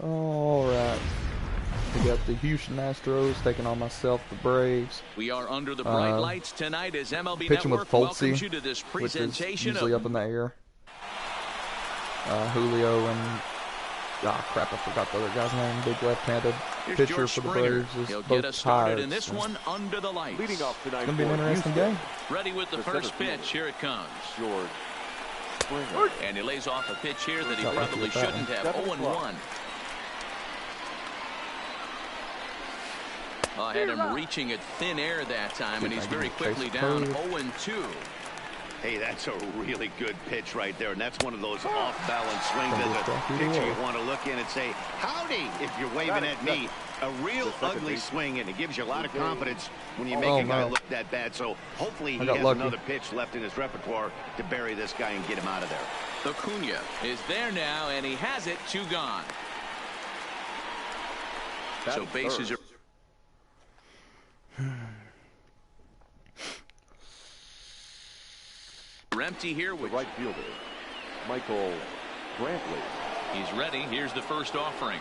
Alright. We got the Houston Astros taking on myself, the Braves. We are under the bright lights tonight as MLB pitching Network with welcomes you Fultzy, to this which is presentation usually up in the air. Julio and crap, I forgot the other guy's name. Big left-handed pitcher for the Braves is He'll both get us started in Pirates. this one under the lights. Leading off tonight, It's gonna be an interesting game. Ready with the first pitch. Here it comes. George. And he lays off a pitch here that he Got lucky probably with that shouldn't have. 0-1. I had him reaching at thin air that time, and he's very quickly down 0-2. Hey, that's a really good pitch right there, and that's one of those off-balance swings as a pitcher you want to look in and say, howdy, if you're waving at me. A real ugly swing, and it gives you a lot of confidence when you make a guy look that bad. So hopefully he has another pitch left in his repertoire to bury this guy and get him out of there. Acuna is there now, and he has it. 2 gone. So bases are empty here with right fielder Michael Brantley. He's ready. Here's the first offering.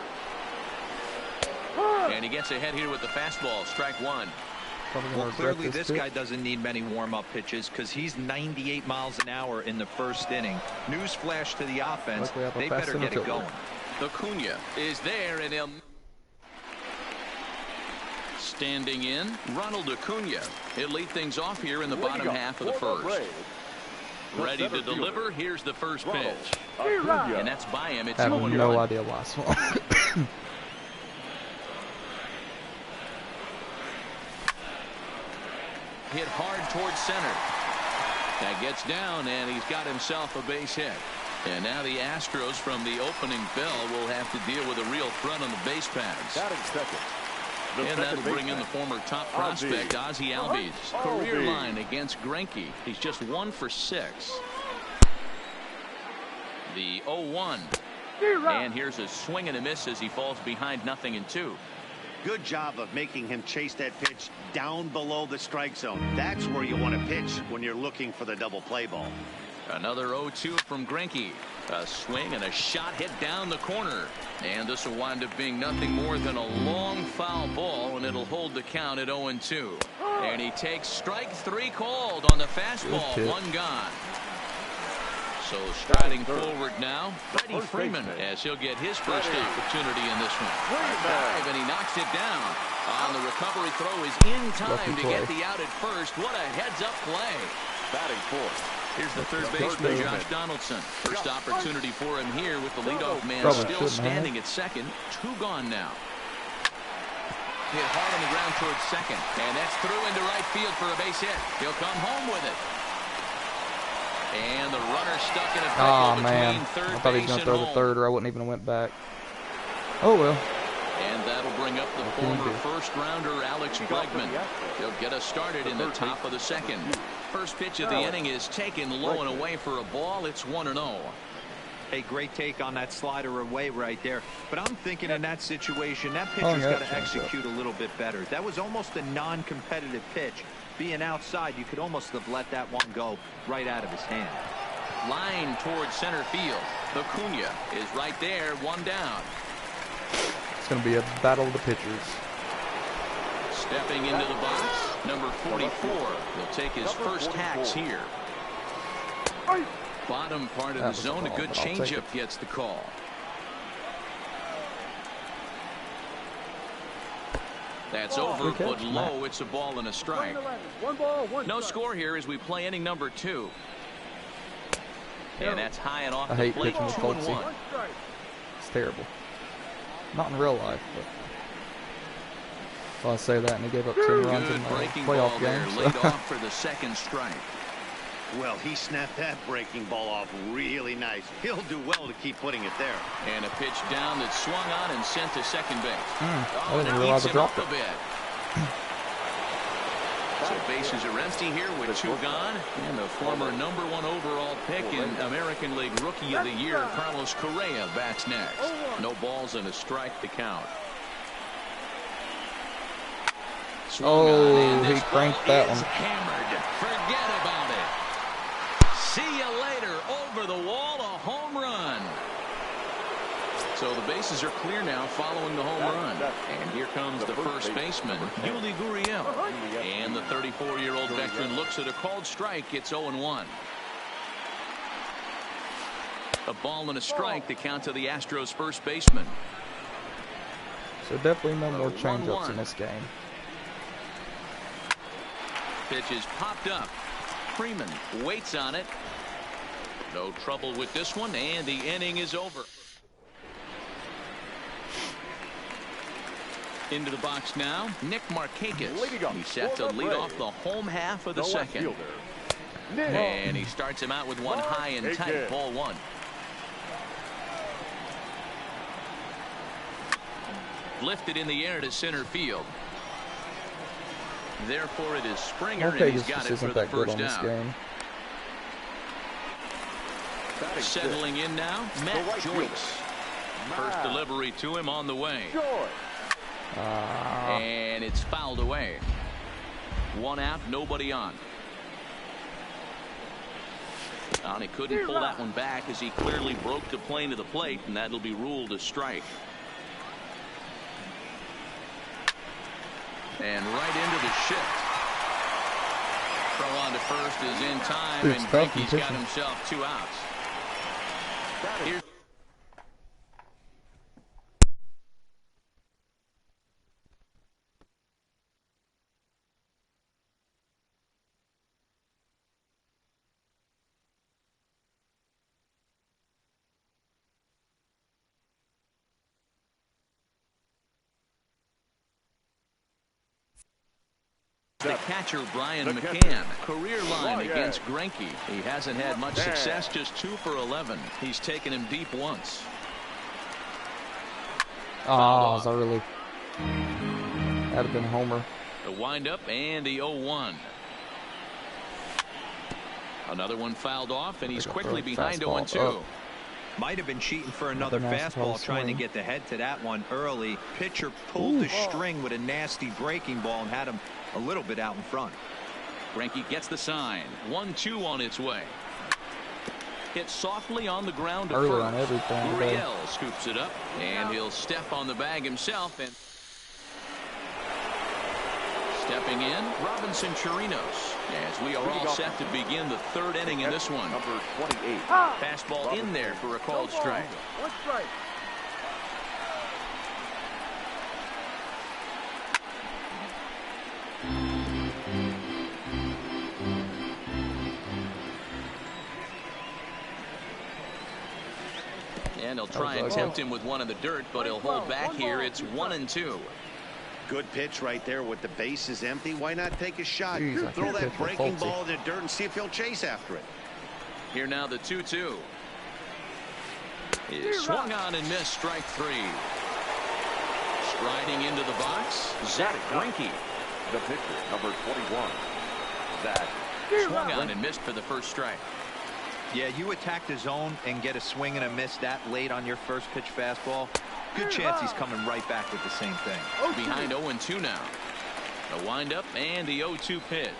And he gets ahead here with the fastball. Strike 1. Well, clearly this guy doesn't need many warm-up pitches because he's 98 miles an hour in the first inning. Newsflash to the offense. They better get it going. Acuna is there, and he'll standing in. Ronald Acuna. He'll lead things off here in the bottom half of the first. Ready to deliver. Here's the first pitch. And that's by him. It's I have no idea why. Hit hard towards center. That gets down, and he's got himself a base hit. And now the Astros from the opening bell will have to deal with a real threat on the base paths. And that'll bring in the former top prospect, Ozzie Albies. Career line against Greinke. He's just 1 for 6. The 0-1. And here's a swing and a miss as he falls behind 0-2. Good job of making him chase that pitch down below the strike zone. That's where you want to pitch when you're looking for the double play ball. Another 0-2 from Greinke. A swing and a shot hit down the corner. And this will wind up being nothing more than a long foul ball, and it'll hold the count at 0-2. And he takes strike 3 called on the fastball. 1 gone. So striding forward now, Freddie Freeman, as he'll get his first opportunity in this one. Dive, and he knocks it down. On the recovery throw is in time to get the out at first. What a heads-up play. Batting fourth. Here's the third baseman, Josh Donaldson. First opportunity for him here with the leadoff man still standing at second. 2 gone now. Hit hard on the ground towards second. And that's through into right field for a base hit. He'll come home with it. And the runner stuck in a pickle between third I thought he was going to throw the third, or I wouldn't even have went back. Oh, well. And that'll bring up the former first-rounder, Alex Bregman. He'll get us started in the top of the second. First pitch of the inning is taken low and away for a ball. It's 1-0. Hey, great take on that slider away right there. But I'm thinking in that situation, that pitcher's got to execute a little bit better. That was almost a non-competitive pitch. Being outside, you could almost have let that one go right out of his hand. Line towards center field. Acuna is right there, 1 down. It's going to be a battle of the pitchers. Stepping into the box, number 44. He'll take his first hacks here. Bottom part of the zone, a good changeup gets the call. That's over, but low. It's a ball and a strike. No score here as we play inning number 2. And that's high and off the plate. 2-1. It's terrible. Not in real life, but so I say that, and he gave up 10 runs in the playoff game. So. Laid off for the second strike. Well, he snapped that breaking ball off really nice. He'll do well to keep putting it there. And a pitch down that swung on and sent to second base. I didn't realize I dropped it. A bit. So bases are empty here with 2 gone. And the former #1 overall pick in American League Rookie of the Year, Carlos Correa, bats next. No balls and a strike to count. Oh, he cranked that one. Hammered. Forget about it. See you later. Over the wall, a home run. So the bases are clear now following the home run. And here comes the first baseman, Yuli Gurriel. And the 34-year-old veteran looks at a called strike. It's 0-1. A ball and a strike to count to the Astros first baseman. So definitely no more changeups in this game. Pitch is popped up. Freeman waits on it. No trouble with this one, and the inning is over. Into the box now, Nick Markakis. He's set to lead off the home half of the second. And he starts him out with one high and tight, ball one. Lifted in the air to center field. Therefore, it is Springer, and he's got it for the first down. Settling in now, Matt Joyce. First delivery to him on the way. And it's fouled away. One out, nobody on. And he couldn't pull that one back as he clearly broke the plane to the plate, and that'll be ruled a strike. And right into the shift. Throw on to first is in time, and Greinke's got himself 2 outs. Here's the catcher, Brian McCann. Career line against Greinke. He hasn't had much success, just 2 for 11. He's taken him deep once. Oh, is that really? That'd have been Homer. The windup and the 0-1. Another one fouled off, and he's quickly behind 0-2. Might have been cheating for another fastball, trying to get the head to that one early. Pitcher pulled the string with a nasty breaking ball and had him a little bit out in front. Greinke gets the sign. 1-2 on its way. Hit softly on the ground to early first. On everything. Gurriel scoops it up, and he'll step on the bag himself. And stepping in, Robinson Chirinos, as we are all set to begin the third inning in this one. Number 28. Fastball in there for a called strike. One strike. And he'll try and tempt him with one in the dirt, but he'll hold back here. It's 1-2. Good pitch right there with the bases empty. Why not take a shot? Jeez, throw that breaking ball in the dirt and see if he'll chase after it. Here now the 2-2. Is swung on and missed, strike 3. Striding into the box, Zach Greinke. The pitcher, number 21. Zach. Swung on and missed for the first strike. Yeah, you attack the zone and get a swing and a miss that late on your first pitch fastball. Good chance he's coming right back with the same thing. Behind 0-2 now. A windup and the 0-2 pitch.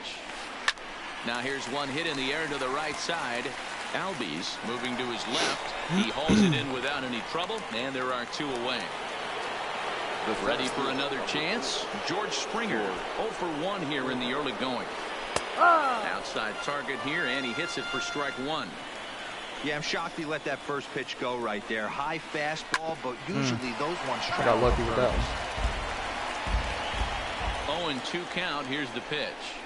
Now here's one hit in the air to the right side. Albies moving to his left. He hauls it in without any trouble, and there are 2 away. Ready for another chance. George Springer 0 for 1 here in the early going. Outside target here, and he hits it for strike 1. Yeah, I'm shocked he let that first pitch go right there. High fastball, but usually those ones Got travel. lucky with that one. 0-2 count. Here's the pitch.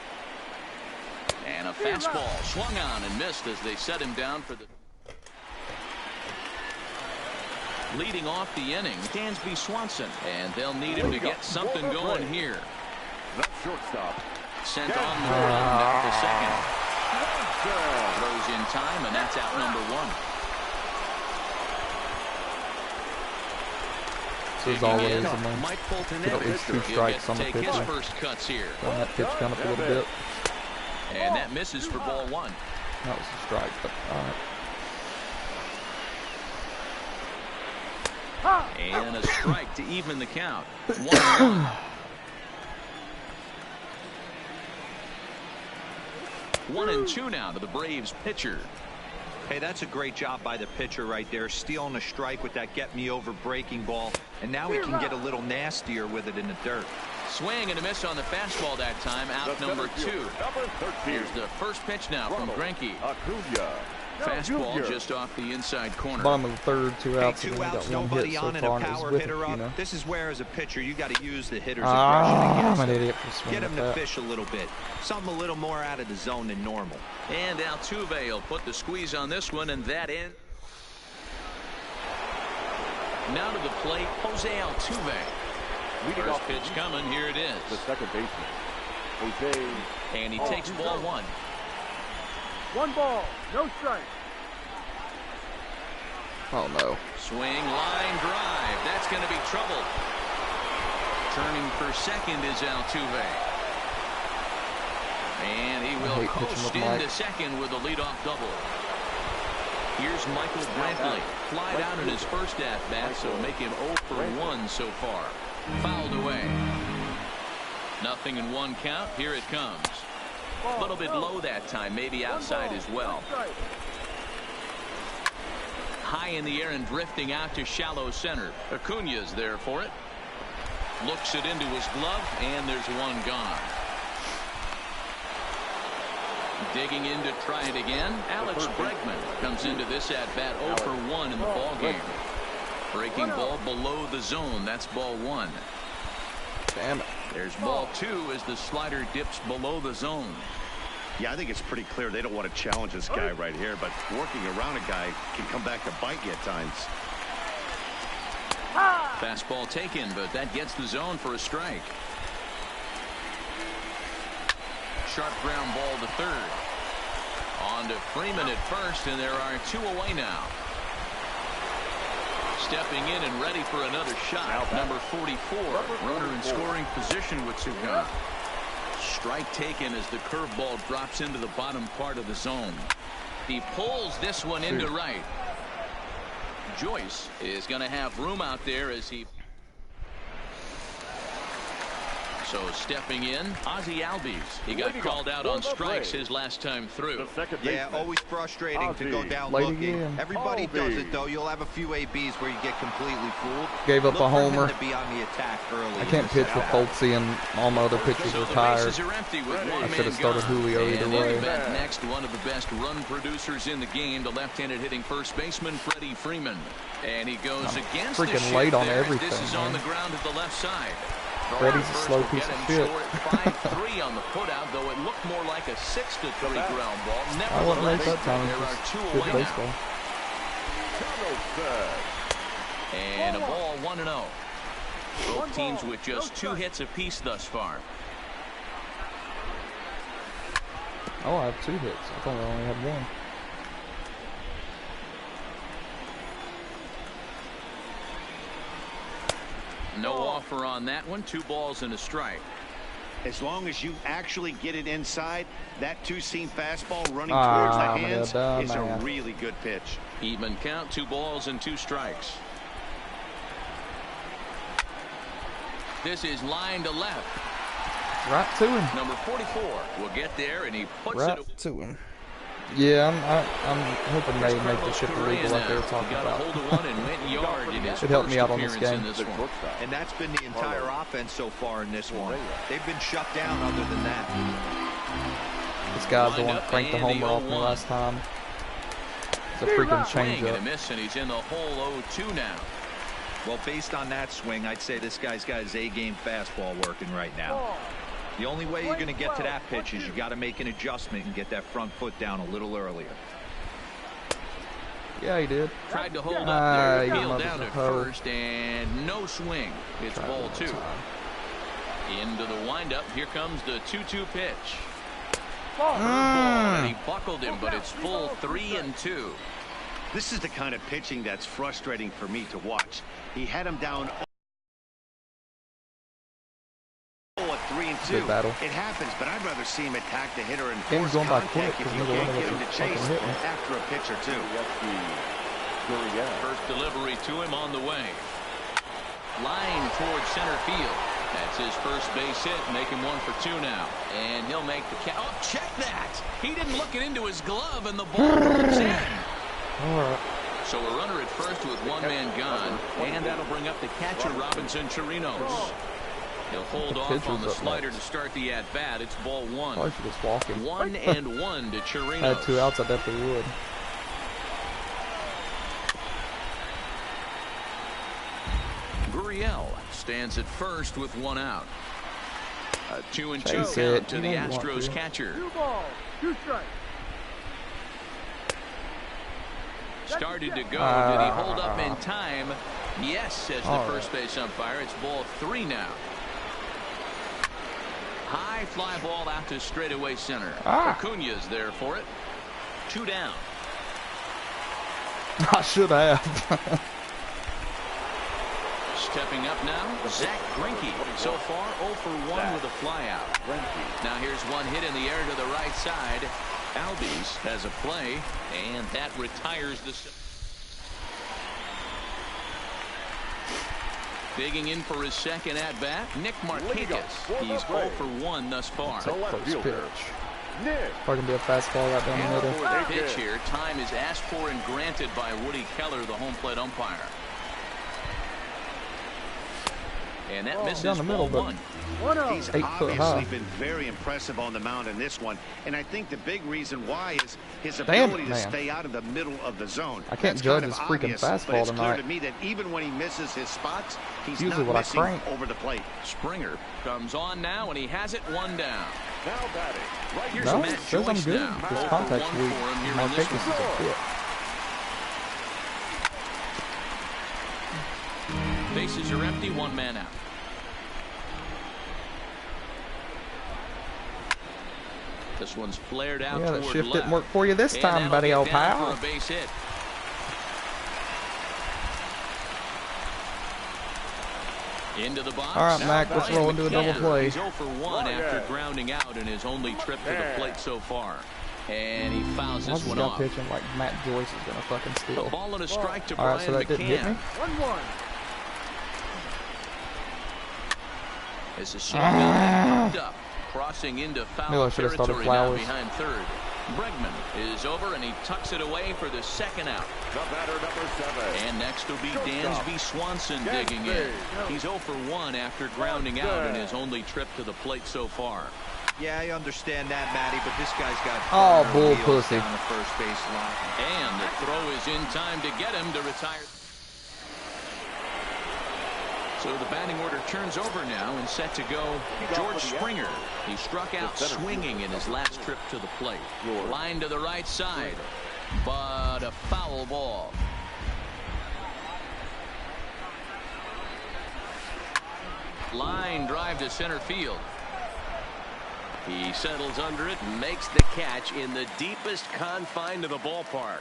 And a fastball swung on and missed as they set him down for the leading off the inning. Dansby Swanson, and they'll need him to get something going here. The shortstop. Sent on board out to second. Throws in time, and that's out number 1. This is all it is. And then Mike get at least 2 strikes on the take pitcher. his first cuts here. Let that pitch come up a little bit. And that misses for ball 1. That was a strike, but all right. And a strike to even the count. 1-1. 1-2 now to the Braves pitcher. Hey, that's a great job by the pitcher right there, stealing a strike with that get-me-over breaking ball, and now he can get a little nastier with it in the dirt. Swing and a miss on the fastball that time, out number 2. Here's the first pitch now from Greinke. Fastball just off the inside corner. Bottom of the third, 2 outs, Hey, and 2 then outs, got 1 nobody hit so on and far, a and it was power with hitter it, up. you know. This is where, as a pitcher, you got to use the hitter's aggression against I'm an him. idiot for swinging Get him at to that. fish a little bit. Something a little more out of the zone than normal. And Altuve will put the squeeze on this one, and that in. Now to the plate, Jose Altuve. First pitch coming, here it is. The second baseman, Jose. And he takes ball 1. 1 ball, no strike. Oh no. Swing, line drive. That's going to be trouble. Turning for second is Altuve. And he will coast into second with a leadoff double. Here's Michael Brantley. Flied out in his first at-bat, so make him 0 for 1 so far. Fouled away. Nothing in 1 count. Here it comes. A little bit low that time, maybe outside as well. High in the air and drifting out to shallow center. Acuña's there for it. Looks it into his glove, and there's 1 gone. Digging in to try it again. Alex Bregman comes into this at bat 0 for 1 in the ball game. Breaking ball below the zone. That's ball 1. Damn it. There's ball 2 as the slider dips below the zone. Yeah, I think it's pretty clear they don't want to challenge this guy right here, but working around a guy can come back to bite you at times. Fastball taken, but that gets the zone for a strike. Sharp ground ball to third. On to Freeman at first, and there are 2 away now. Stepping in and ready for another shot. Number 44. Runner in scoring position with 2 gone. Strike taken as the curveball drops into the bottom part of the zone. He pulls this one into right. Joyce is going to have room out there as he. So stepping in, Ozzie Albies. He got called out on strikes his last time through. Yeah, always frustrating to go down looking. Everybody does it, though. You'll have a few ABs where you get completely fooled. Gave up a homer. To be on the attack early. I can't pitch with Foltzy, and all my other pitchers So are the tired. bases are empty with 1 I man should have started gone. Julio either And way. in the bat next, one of the best run producers in the game, the left-handed hitting first baseman Freddie Freeman. And he goes against the freaking shift late on there. everything, This is on man. the ground at the left side. Freddie's a slow piece of shit. 5-3 on the putout, though it looked more like a 6-3 ground ball. I wouldn't make that time. There It's are just 2 good away baseball. now. And a ball 1-0. Both teams with just 2 hits apiece thus far. Oh, I have 2 hits. I thought I only had 1. No offer on that one. 2 balls and a strike. As long as you actually get it inside, that 2-seam fastball running towards the hands is a really good pitch. Even count, 2 balls and 2 strikes. This is line to left. Right to him. Number 44 will get there, and he puts Right it to him. Yeah, I'm hoping they make the shift illegal like they were talking got a about. hold of one and went yard in his It helped me first out on this appearance game. in this one. And that's been the entire offense so far in this one. They've been shut down other than that. This guy's the one that cranked the homer off me last time. It's a freaking Swing and a changeup. miss, and he's in the hole 0-2 now. Well, based on that swing, I'd say this guy's got his A-game fastball working right now. The only way you're going to get to that pitch is you got to make an adjustment and get that front foot down a little earlier. Yeah, he did. Tried to hold up there, you peeled down to motherfucker. first, and no swing. It's ball 2. Into the windup. Here comes the 2-2 pitch. Curveball, and he buckled him, but it's full 3-2. This is the kind of pitching that's frustrating for me to watch. He had him down at 3-2. Good battle. It happens, but I'd rather see him attack the hitter and Game's force going by contact quick if because you neither can't one get of him us to are chase fucking hitting. after a pitch or 2. First delivery to him on the way. Line towards center field. That's his first base hit, making 1 for 2 now. And he'll make the catch. Oh, check that! He didn't look it into his glove, and the ball comes in. All right. So a runner at first with one man gone, and that'll bring up the catcher, Robinson Chirinos. He'll hold off on the slider to start the at-bat. It's ball one. Probably should just walk him. 1-1 to Chirinos. If I had 2 outs, I definitely would. Gurriel stands at first with 1 out. A 2-2 Chase count it. to the Astros catcher. 2 balls, 2 strikes. Started to go. Did he hold up in time? Yes, says the first base umpire. It's ball 3 now. High fly ball out to straightaway center. Acuña's there for it. 2 down. I should have. Stepping up now, Zach Greinke. So far 0 for 1 with a flyout. Now here's one hit in the air to the right side. Albies has a play, and that retires the... Digging in for his second at-bat, Nick Markakis. He's 0 for 1 thus far. First pitch. Probably gonna be a fastball right down the And middle. for the pitch here, time is asked for and granted by Woody Keller, the home plate umpire. And that misses down the middle, ball but 1. He's 8 foot high. obviously been very impressive on the mound in this one, and I think the big reason why is his Damn ability it, to man. stay out of the middle of the zone. I can't That's judge kind of his freaking obvious, but fastball it's clear tonight. to me that even when he misses his spots, he's Usually not what I missing crank. over the plate. Springer comes on now, and he has it 1 down. Now batting. Right Here's No, Matt it says I'm Joyce good. now. This 0 for contact's 1 weak. for him here in this Markakis is one. a fit. Bases are empty, 1 man out. This one's flared out Yeah, that toward shift left. didn't work for you this And time, that'll buddy, get old down pal. for a base hit. Into the box. All right, Mac, let's roll into a double play. He's 0 for 1 after grounding out in his only trip to the plate so far. And he fouls Why this is this one guy off. pitching like Matt Joyce is gonna fucking A steal? ball and a strike to All right, Brian so that didn't hit me. McCann. 1-1. As the shotgun up, crossing into foul Miller should have started territory now Flowers. behind third. Bregman is over, and he tucks it away for the second out. The batter, number 7. And next will be Dansby Swanson digging in. He's 0 for 1 after grounding out in his only trip to the plate so far. Yeah, I understand that, Matty, but this guy's got bull wheels pussy. down the first base line. And the throw is in time to get him to retire. So the batting order turns over now and set to go George Springer. He struck out swinging in his last trip to the plate. Line to the right side, but a foul ball. Line drive to center field. He settles under it and makes the catch in the deepest confine of the ballpark.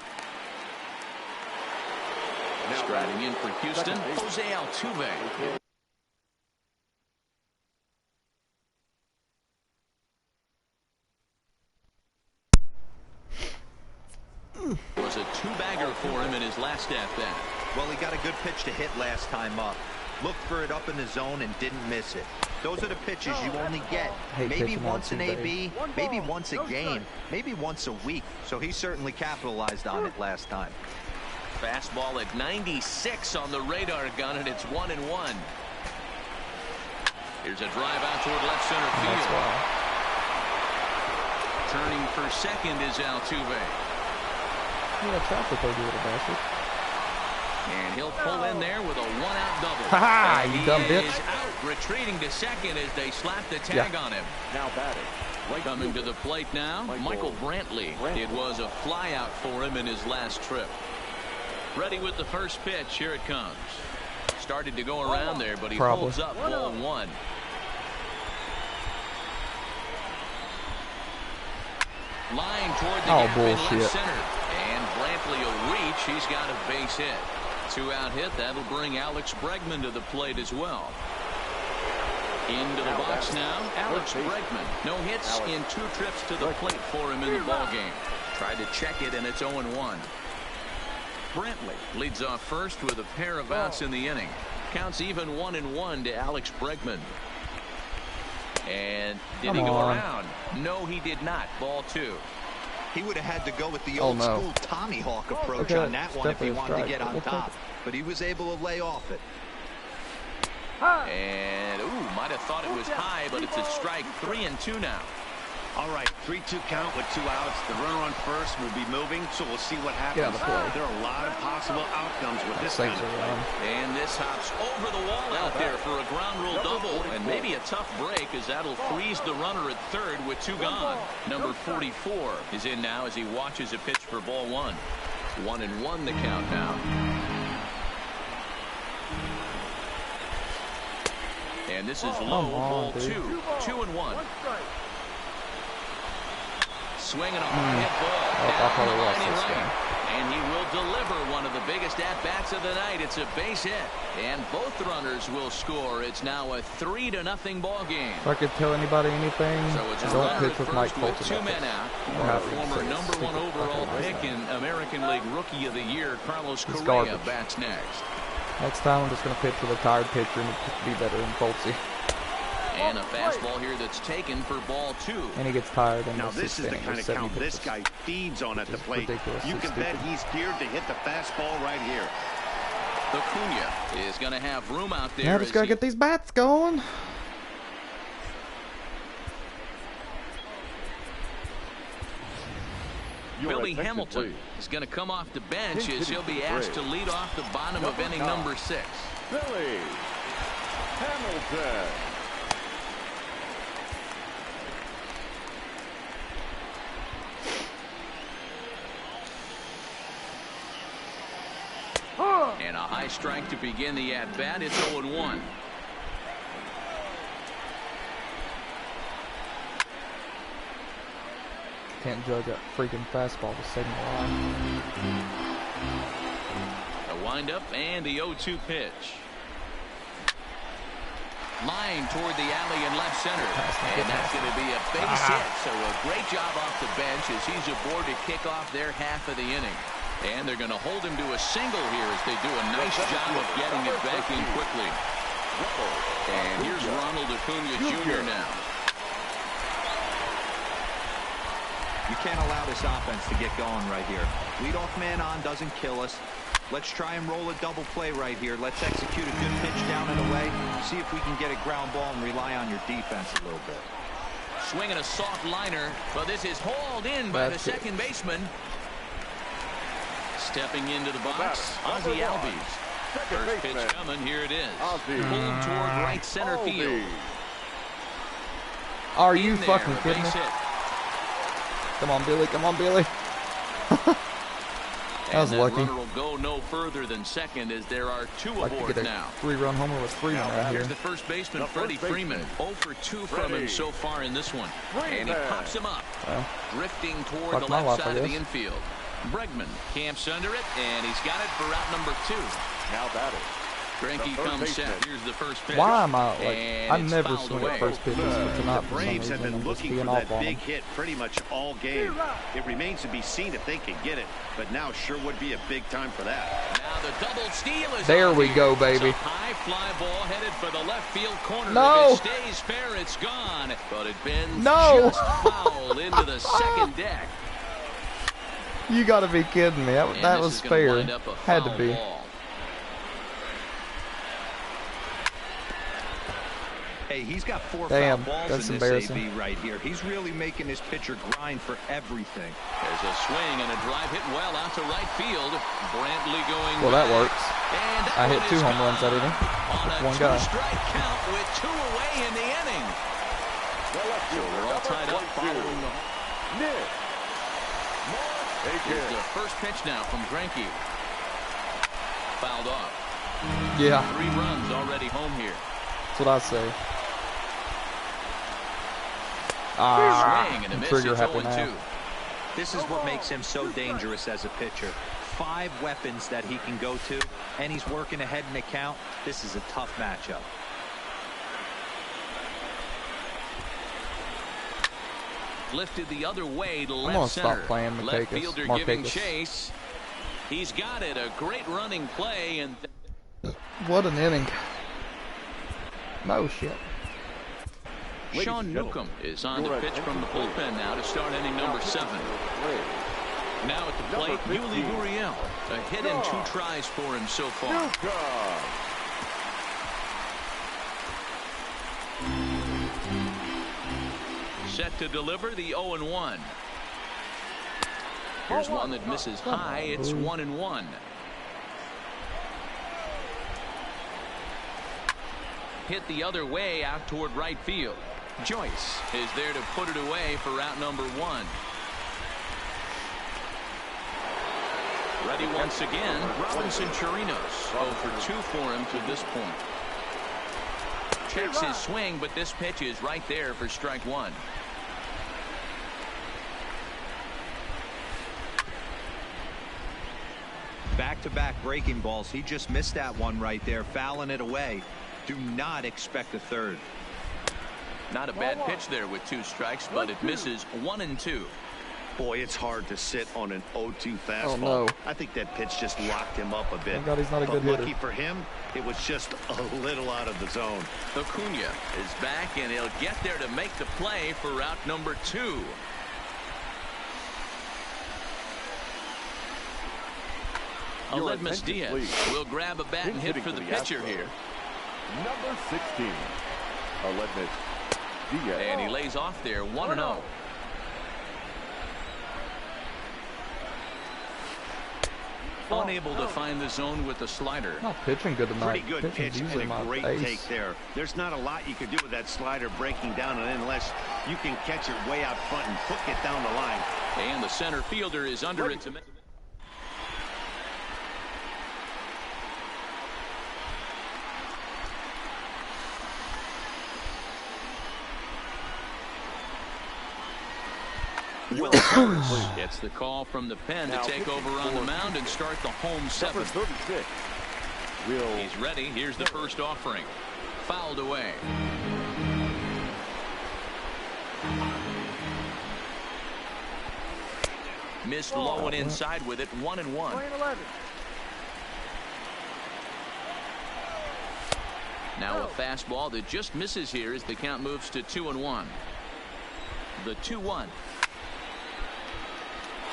Striding in for Houston, Jose Altuve. Was a 2-bagger for him in his last at-bat. Well, he got a good pitch to hit last time up. Looked for it up in the zone and didn't miss it. Those are the pitches you only get. Maybe once an AB, maybe once a game, maybe once a week. So he certainly capitalized on it last time. Fastball at 96 on the radar gun, and it's 1-1. Here's a drive out toward left center field. Turning for second is Altuve. Yeah, traffic over the bastard. And he'll pull in there with a 1-out double. Ha-ha, And you he dumb is bitch. out, retreating to second as they slap the tag on him. Now batting. Right Coming to the plate now, Michael Brantley. It was a flyout for him in his last trip. Ready with the first pitch. Here it comes. Started to go around there, but he holds up ball 1. Line toward the gap in left center. And Brantley will reach. He's got a base hit. 2-out hit. That'll bring Alex Bregman to the plate as well. Into the box now, Alex Bregman. No hits in 2 trips to the plate for him in the ballgame. Tried to check it, and it's 0-1. Brantley leads off first with a pair of outs in the inning. Counts even 1-1 to Alex Bregman. And did he go around? No, he did not. Ball 2. He would have had to go with the old school Tommy Hawk approach on that one if he wanted to get on top. But he was able to lay off it. And, might have thought it was high, but it's a strike. 3-2 now. All right, 3-2 count with 2 outs. The runner on first will be moving, so we'll see what happens. There are a lot of possible outcomes with this kind of play. And this hops over the wall out there for a ground rule double. And maybe a tough break, as that'll freeze the runner at third with 2 gone. Number 44 is in now as he watches a pitch for ball 1. 1-1 the count now. And this is low, ball 2. 2-1. Swinging a hard hit ball. And he will deliver one of the biggest at-bats of the night. It's a base hit. And both runners will score. It's now a 3-0 ball game. If I could tell anybody anything, so it's don't pitch with Mike Colton. 2 men out. Former number 1 overall pick in American League Rookie of the Year, Carlos Correa, bats next. Next time I'm just going to pitch with a tired pitcher and be better than Coltsy. And a fastball here that's taken for ball 2. And he gets tired. And now this is the kind of count this guy feeds on at the plate. You can bet he's geared to hit the fastball right here. Acuna is going to have room out there. Yeah, just got to get these bats going. Billy Hamilton is going to come off the bench as he'll be asked to lead off the bottom of inning number 6. Billy Hamilton. And a high strike to begin the at-bat. It's 0-1. Can't judge that freaking fastball to second line. A windup and the 0-2 pitch. Line toward the alley in left center. And that's going to be a base hit. So a great job off the bench as he's aboard to kick off their half of the inning. And they're going to hold him to a single here as they do a nice job of getting it back in quickly. And here's Ronald Acuna Jr. now. You can't allow this offense to get going right here. Leadoff man on doesn't kill us. Let's try and roll a double play right here. Let's execute a good pitch down and away. See if we can get a ground ball and rely on your defense a little bit. Swinging a soft liner, but this is hauled in by the second baseman. Stepping into the box, Ozzie Albies. First pitch coming, here it is. Pulled toward right center field. Are you fucking kidding me? Come on, Billy. Come on, Billy. That was lucky. Runner will go no further than second as there are 2 aboard now. 3-run homer with Freeman right here. Here's the first baseman, Freddie Freeman. 0 for 2 from him so far in this one. And he pops him up. Drifting toward the left side of the infield. Bregman camps under it, and he's got it for route number 2. How about it? Greinke comes set. Here's the first pitch. Why am I like? I never swing at first pitches, but tonight the Braves have been looking for that big hit pretty much all game. It remains to be seen if they can get it, but now sure would be a big time for that. Now the double steal is there. We go, baby. High fly ball headed for the left field corner. No. If it stays fair, it's gone. But it bends just foul into the second deck. You got to be kidding me. That was fair. Had to be. Ball. Hey, he's got 4 foul balls in this AB right here. He's really making his pitcher grind for everything. There's a swing and a drive hit well out to right field. Brantley going. Well, that works. I hit 2 home runs that inning. On a 2-strike count with 2 away in the inning. So we're all tied up following the. Here's the first pitch now from Greinke. Fouled off. Yeah. 3 runs already home here. That's what I say. Swing and a miss. Trigger It's happy 0-2. now. This is what makes him so dangerous as a pitcher. 5 weapons that he can go to, and he's working ahead in the count. This is a tough matchup. Lifted the other way to I'm left gonna center. stop playing Left Markakis. fielder giving chase. He's got it. A great running play. And what an inning. No shit. Sean Newcomb is on the pitch from the bullpen now to start inning number 7. Now at the plate, Yuli Gurriel. A hit and 2 tries for him so far. Set to deliver the 0-1. Here's one that misses high. It's 1-1. Hit the other way out toward right field. Joyce is there to put it away for route number 1. Ready once again, Robinson Chirinos. 0 for 2 for him to this point. Checks his swing, but this pitch is right there for strike 1. Back-to-back breaking balls. He just missed that one right there, fouling it away. Do not expect a third. Not a bad pitch there with 2 strikes, but it misses 1-2. Boy, it's hard to sit on an 0-2 fastball. Oh, no. I think that pitch just locked him up a bit. Thank God he's not a good lucky hitter. for him, it was just a little out of the zone. Acuna is back, and he'll get there to make the play for route number 2. Aledmus Diaz will grab a bat and hit for the pitcher here. Number 16, Aledmus Diaz. And he lays off there, 1-0. Unable to find the zone with the slider. Not pitching good tonight. Pretty good Pitching's pitch usually and my a great ace. take there. There's not a lot you could do with that slider breaking down, and unless you can catch it way out front and hook it down the line. And the center fielder is under it to make. Will gets the call from the pen to take over on the mound and start the home 7th. 36. He's ready. Here's the first offering. Fouled away. Missed low and inside with it. 1-1. 9-11. Now a fastball that just misses here as the count moves to 2-1. The 2-1.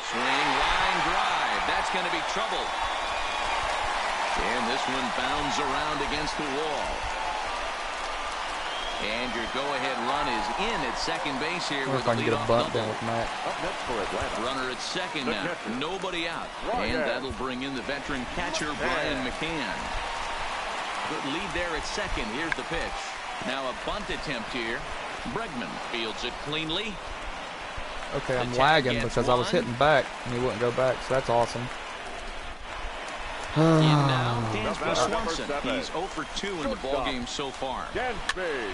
Swing, line drive. That's going to be trouble. And this one bounds around against the wall. And your go-ahead run is in at second base here with If I a can get a leadoff bunt double. down with Matt. Up next for Atlanta. Runner at second now. Nobody out. And that'll bring in the veteran catcher, Brian McCann. Good lead there at second. Here's the pitch. Now a bunt attempt here. Bregman fields it cleanly. Okay, I'm The lagging tag because gets I was one. hitting back and he wouldn't go back, so that's awesome. In now, Dansby Number Swanson. 7. He's 0 for 2 in the ballgame so far. Dansby.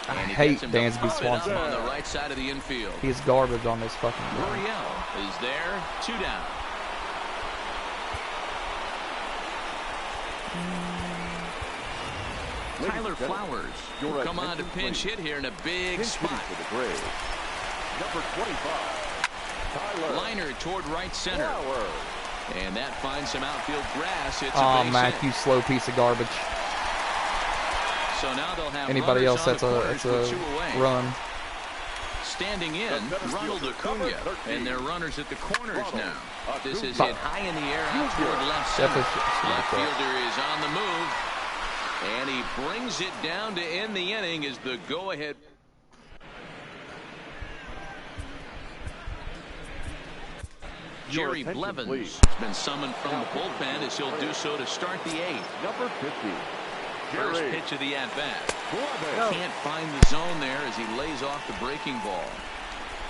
I And he hate gets him to Dansby pop it up Swanson. on the right side of the infield. He's garbage on this fucking game. Gurriel is there. 2 down. Tyler Flowers will come on to pinch hit here in a big spot. For the Braves. Number 25, Tyler Liner toward right center. Flowers. And that finds some outfield grass. It's a Oh, base Mac, hit. you slow piece of garbage. So now they'll have Anybody runners else on that's the a corners with 2 away. run. Standing in, Ronald Acuna, and they're runners at the corners now. This is hit high in the air out toward left center. Left fielder is on the move, and he brings it down to end the inning as the go-ahead. Jerry Blevins has been summoned from the bullpen as he'll do so to start the 8th. Number 50, First Jerry pitch of the at-bat. Blevins. Can't find the zone there as he lays off the breaking ball.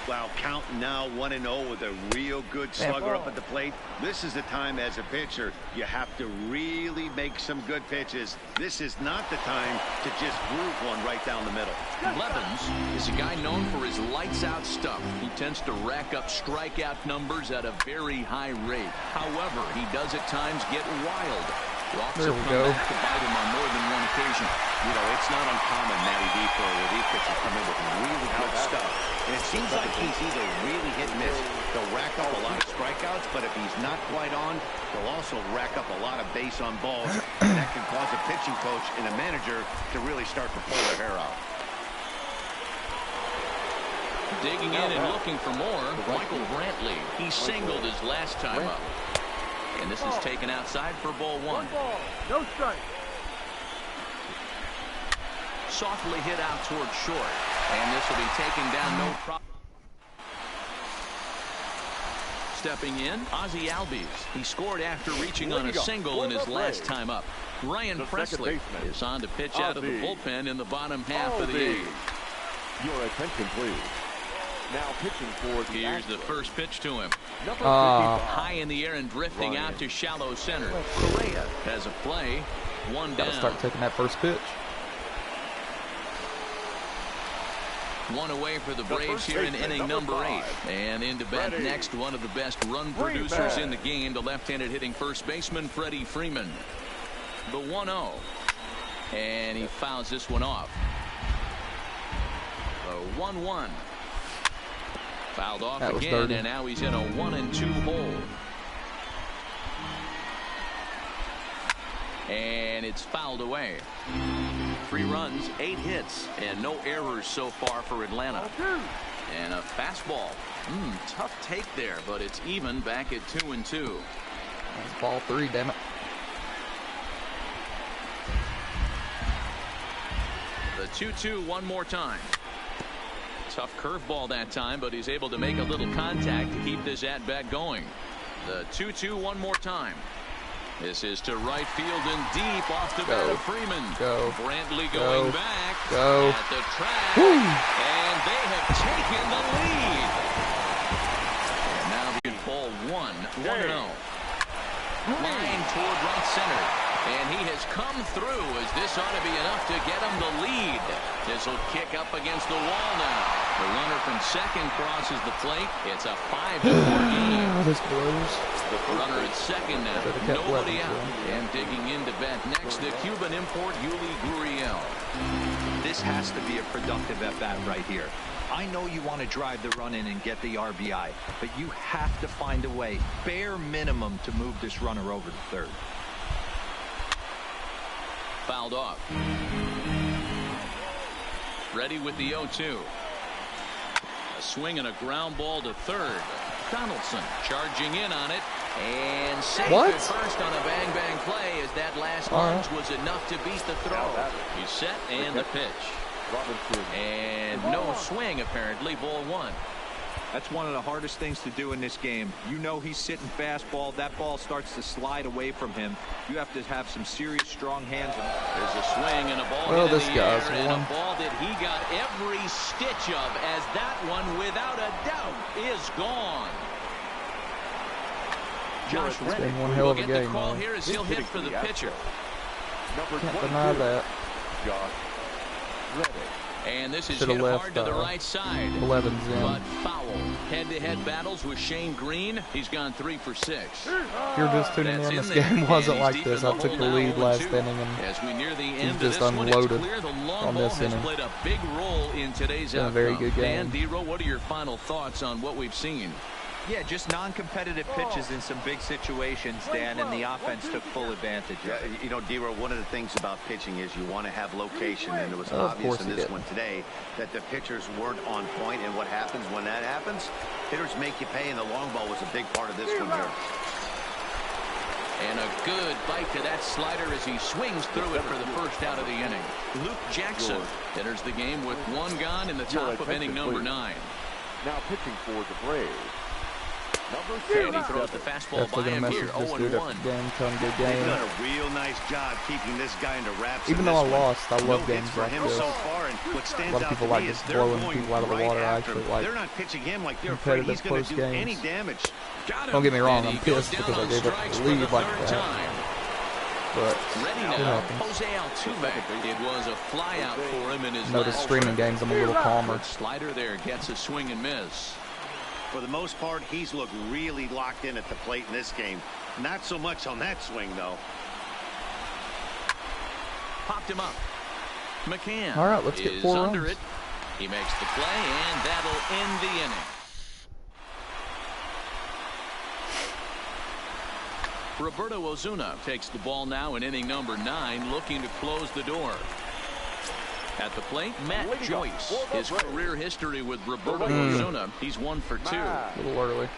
Wow, counting now 1-0 with a real good slugger up at the plate. This is the time as a pitcher you have to really make some good pitches. This is not the time to just groove one right down the middle. Blevins is a guy known for his lights-out stuff. He tends to rack up strikeout numbers at a very high rate. However, he does at times get wild. Walks There have we come go. back to bite him on more than one occasion. You know, it's not uncommon, Matty D, for a relief pitcher to come in with really good stuff. And it seems like he's either really hit and miss. He'll rack up a lot of strikeouts, but if he's not quite on, he'll also rack up a lot of base on balls. And that can cause a pitching coach and a manager to really start to pull their hair out. Digging in and looking for more, Michael Brantley. He singled his last time up. And this is taken outside for ball 1. One ball, no strike. Softly hit out towards short. And this will be taken down, no problem. Stepping in, Ozzie Albies. He scored after reaching on a single in his last time up. Ryan Presley is on to pitch out of the bullpen in the bottom half of the 8th. Your attention, please. Now pitching for the Here's the first pitch to him. High in the air and drifting out to shallow center. Correa has a play. One down. Gotta start taking that first pitch. One away for the Braves here in inning number 8. And in to bat next, one of the best run producers in the game, the left-handed hitting first baseman, Freddie Freeman. The 1-0. And he fouls this one off. The 1-1. Fouled off again, dirty. And now he's in a 1-2 hole. And it's fouled away. 3 runs, 8 hits, and no errors so far for Atlanta. And a fastball. Tough take there, but it's even back at 2-2. That's ball 3, damn it. The 2-2 one more time. Tough curveball that time, but he's able to make a little contact to keep this at-bat going. The 2-2 one more time. This is to right field and deep off the bat of Freeman. Brantley going back at the track. And they have taken the lead. And now in ball 1, 1-0. Line toward right center. And he has come through as this ought to be enough to get him the lead. This will kick up against the wall now. The runner from second crosses the plate. It's a 5-4 game. This blows. The runner at second now. Nobody out. And digging into bat next, the Cuban import, Yuli Gurriel. This has to be a productive at-bat right here. I know you want to drive the run in and get the RBI, but you have to find a way, bare minimum, to move this runner over to third. Fouled off. Ready with the 0-2. A swing and a ground ball to third. Donaldson charging in on it. And safe at first on a bang-bang play as that last lunge was enough to beat the throw. He's set and the pitch. And no swing apparently, ball 1. That's one of the hardest things to do in this game. You know he's sitting fastball. That ball starts to slide away from him. You have to have some serious strong hands. There's a swing and a ball well, in this the guy's air, and a ball that he got every stitch of, as that one without a doubt is gone. Josh Reddick will get the call here as he'll hit for the pitcher. Can't deny that. Josh Reddick. And this is hit hard to the right side. 11's in. But foul. Head-to-head battles with Shane Green. He's gone 3 for 6. If you're just tuning in, this game wasn't like this. I took the lead last inning, and as we near the end he's just unloaded on this inning. Played a big role in today's outcome. A very good game. Dan Dero, what are your final thoughts on what we've seen? Yeah, just non-competitive pitches in some big situations, Dan, and the offense took full advantage of it. You know, Dero, one of the things about pitching is you want to have location, and it was obvious in this one today that the pitchers weren't on point, and what happens when that happens? Hitters make you pay, and the long ball was a big part of this one here. And a good bite to that slider as he swings through it for the first out of the inning. Luke Jackson enters the game with 1 gone in the top of inning number 9. Now pitching for the Braves. And he throws the fastball by him here, 0-1. He's done a real nice job keeping this guy into wraps. Even though I lost, I love games for like him this. so far, and what stands a lot of people like just blowing people out of the water. I actually like they're not pitching him like they're afraid he's going to do any damage. Don't get me wrong, I'm pissed because I gave up the lead like that. But ready now, Jose Altuve. It was a fly out for him in his last streaming games. I'm a little calmer. Slider there gets a swing and miss. For the most part, he's looked really locked in at the plate in this game. Not so much on that swing, though. Popped him up. McCann. All right, let's get 4 runs. Under it. He makes the play, and that'll end the inning. Roberto Osuna takes the ball now in inning number 9, looking to close the door. At the plate, Matt Joyce. His career history with Roberto Osuna, he's 1 for 2. A little early.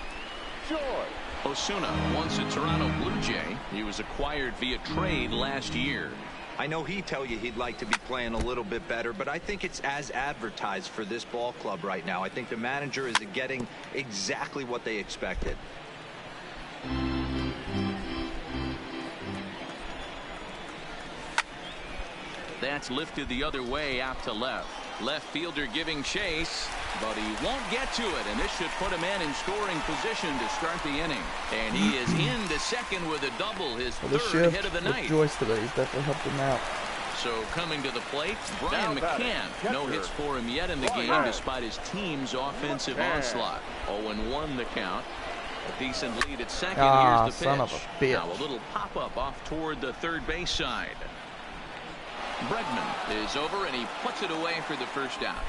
Osuna, once a Toronto Blue Jay, he was acquired via trade last year. I know he'd tell you he'd like to be playing a little bit better, but I think it's as advertised for this ball club right now. I think the manager is getting exactly what they expected. That's lifted the other way out to left. Left fielder giving chase, but he won't get to it, and this should put a man in scoring position to start the inning. And he is into second with a double, his third hit of the night. Joyce today, he's definitely helped him out. So coming to the plate, Brian McCann. No hits for him yet in the game despite his team's offensive onslaught. 0-1 the count. A decent lead at second. Here's the pitch. Son of a bitch. Now a little pop-up off toward the third base side. Bregman is over, and he puts it away for the first out.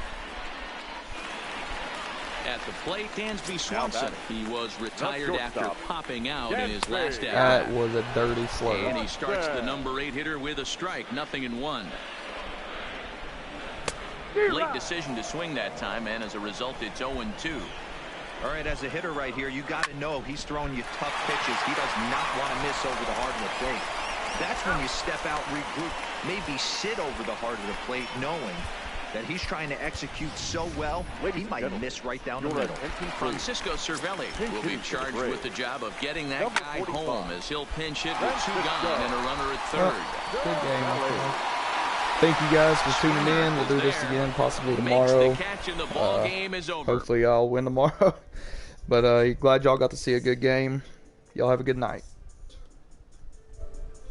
At the plate, Dansby Swanson. He was retired after popping out in his last at bat. That was a dirty slow. And he starts the number 8 hitter with a strike, 0-1. Late decision to swing that time, and as a result, it's 0-2. All right, as a hitter right here, you got to know he's throwing you tough pitches. He does not want to miss over the heart of the plate. That's when you step out, regroup, maybe sit over the heart of the plate, knowing that he's trying to execute so well, he might miss right down the middle. Francisco Cervelli will be charged with the job of getting that guy home as he'll pinch hit with 2 gone and a runner at third. Good game. Thank you guys for tuning in. We'll do this again possibly tomorrow. Hopefully I'll win tomorrow. But glad y'all got to see a good game. Y'all have a good night.